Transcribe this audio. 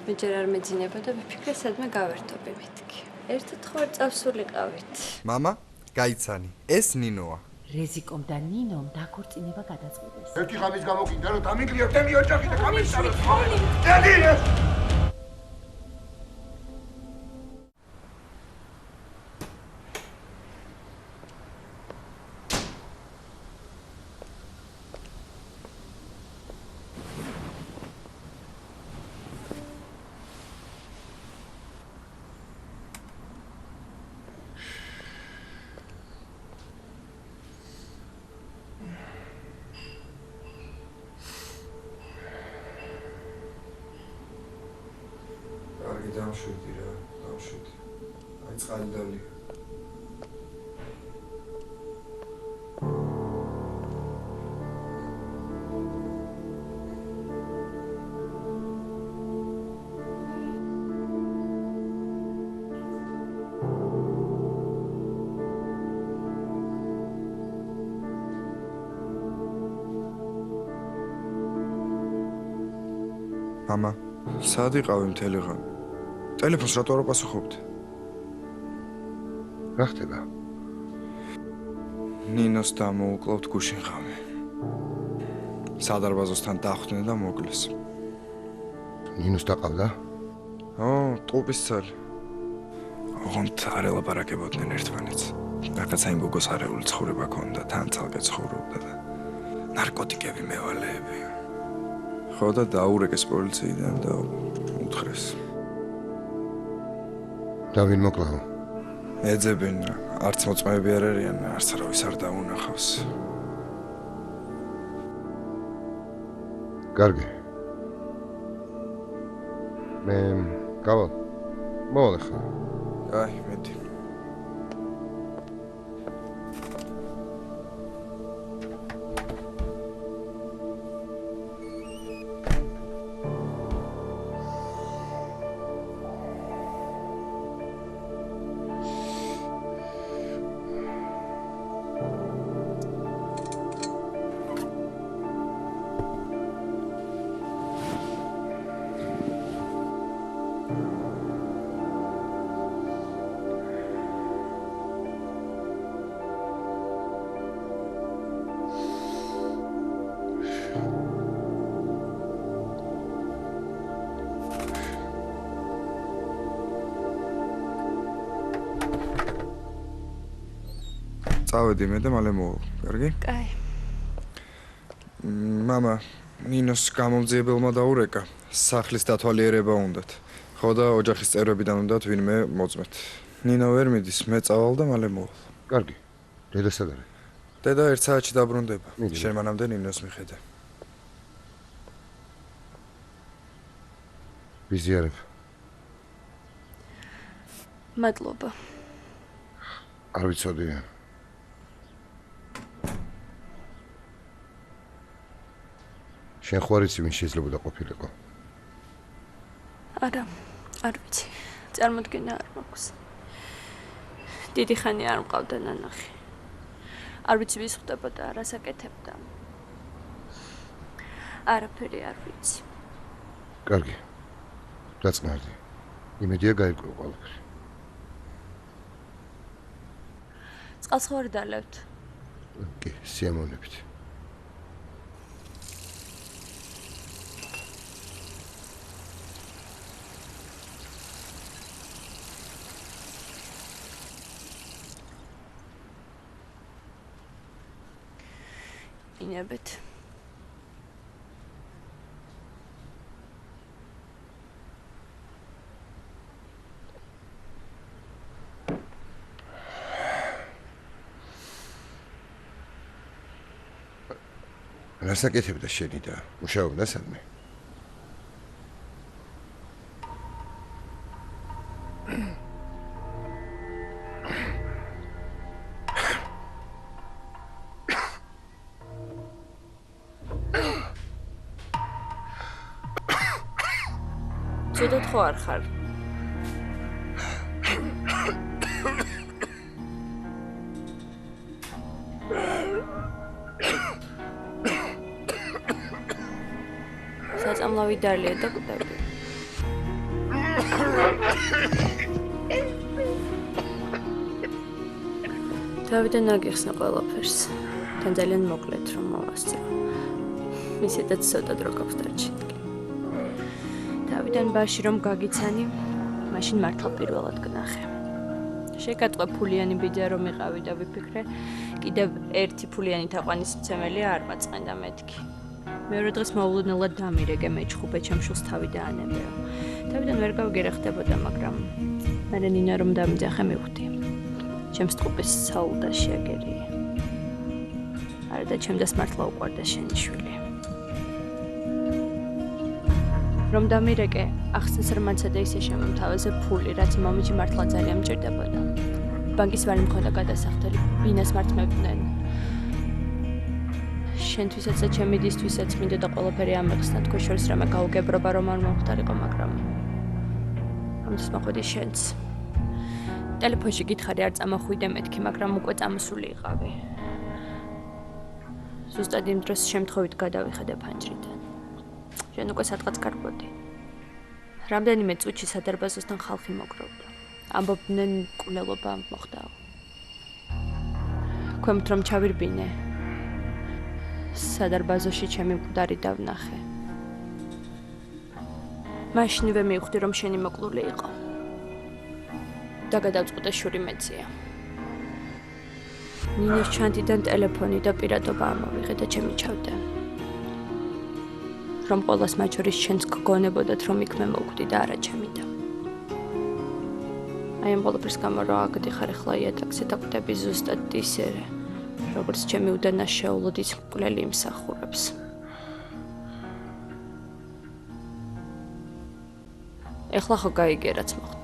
მე ჯერ არ მეძინება და ვიფიქრე სადმე გავერთობი მეთქი. ერთად ხო არ წავსულიყავით. მამა, გაიცანი, ეს ნინოა. რეზიკომ და ნინომ დაქორწინება გადაწყვიტეს. ერთი ღამის გამოგინდა რომ დამიგლიო თემი ოჯახი და გამისწავლო. დედი! დამშვიდი რა, დამშვიდი. აი წყალი დავლი. მამა, სად იყავი მთელი ღამე? ტელეფონს რატო არ უპასუხობთ? რა ხდება? ნინოს დამოუკლავთ გუშინ ღამე. სადარბაზოსთან დახვდნენ და მოკლეს. ნინოს დაყავდა? ტყუპის ცალი. ოღონდ არ ელაპარაკებოდნენ ერთმანეთს. რაღაცა იმ გოგოს არეული ცხოვრება ჰქონდა, თან ცალკე ცხოვრობდა და ნარკოტიკები მევალეები. ხო და დაურეკეს პოლიციიდან და უთხრეს. და ვინ მოკლავ? ეძებენ, არც მოწმეები არ არიან, არც არავის არ დაუნახავს. კარგი. მე გავალ. მოვალ ახლა. აი, მეტი. წავედი მე და მალე მოვალ, კარგი? კაი. მამა, ნინოს გამომძიებელმა დაურეკა, სახლის დათვალიერება უნდათ. ხო და ოჯახის წევრებიდან უნდათ ვინმე მოწმეთ. ნინო ვერ მიდის, მე წავალ და მალე მოვალ. კარგი. დედა სად არის? დედა 1 საათში დაბრუნდება. შენ მანამდე ნინოს მიხედე. ვიზიარებ. მადლობა. არ ვიცოდი. შენ ხო არ იცი ვინ შეიძლებოდა ყოფილიყო? არა, არ ვიცი. წარმოდგენა არ მაქვს. დიდი ხანი არ მყავდა ნანახი. არ ვიცი ვის ხვდებოდა, რას აკეთებდა. არაფერი არ ვიცი. კარგი. დაწნარდი. იმედია გაირკვევა ყველაფერი. წყალს ხო არ დალევთ? კი, სიამოვნებით. ინებეთ. რას აკეთებდა შენი და მუშაობდა სადმე? ცუდად ხო არ ხარ? საწამლავი დალია და კვდები. თავიდან აგიხსნა ყველაფერს. თან ძალიან მოკლედ რომ მოვასწრო. ისედაც ცოტა დრო გაქვს დარჩენილი. თავიდან ბაში რომ გაგიცანი, მაშინ მართლა პირველად გნახე. შეკატყვე ფულიანი ბიძა რომ იყავი და ვიფიქრე, კიდევ ერთი ფულიანი თაყვანისმცემელი არ მაწყენდა მეთქი. მეორე დღეს მოულოდნელად დამირეკე მეჩხუბე ჩემშულს თავი დაანებეო. თავიდან ვერ გავიგერა ხდებოდა, მაგრამ მერე ნინა რომ დამიძახე მივხვდი. ჩემს ტყუპის საულდა შეაგერია. არა და ჩემდას მართლა უყვარდა შენი შვილი. რომ დამირეკე, ახსენს რომ მანცა და ისე შემომთავაზე ფული, რაც მომიჯი მართლა ძალიან მჭირდებოდა. ბანკის ვარი მქონდა გადასახდელი, ბინას მართმევდნენ. შენთვისაც და ჩემი დისთვისაც მინდოდა ყველაფერი ამეხსნა, თქვენ შორის რამე გაუგებრობა რომ არ მომხდარიყო, მაგრამ ამის მოხვედი შენც. ტელეფონში გითხარი არ წამოხვიდე მეთქი, მაგრამ უკვე წამოსული იყავი. ზუსტად იმ დროს შემთხვევით გადავიხედე ფანჯრიდან. შენ უკვე სადღაც გარკვევდი. რამდენიმე წუთში სადარბაზოსთან ხალხი მოგროვდა. ამბობდნენ მკვლელობა მოხდაო. ქვემოთ რომ ჩავირბინე. სადარბაზოში ჩემი მკვდარი დავნახე. მაშინვე მივხვდი რომ შენი მოკლული იყო. და გადავწყვიტე შური მეცია. ნინოს ჩანთიდან ტელეფონი და პირადობა ამოვიღე და ჩემი ჩავდა. რომ ყოველას მათ შორის შენს გგონებოდათ რომ იქ მე მოვკვდი და არა ჩემი და. აი ამ ყველაფრის გამო რა აგდიხარ ახლა იატაკზე და კვდები ზუსტად ისე, როგორც ჩემი უდანაშაულოდ ის მკვლელი იმსახურებს. ეხლა ხო გაიგე რაც მოხდა.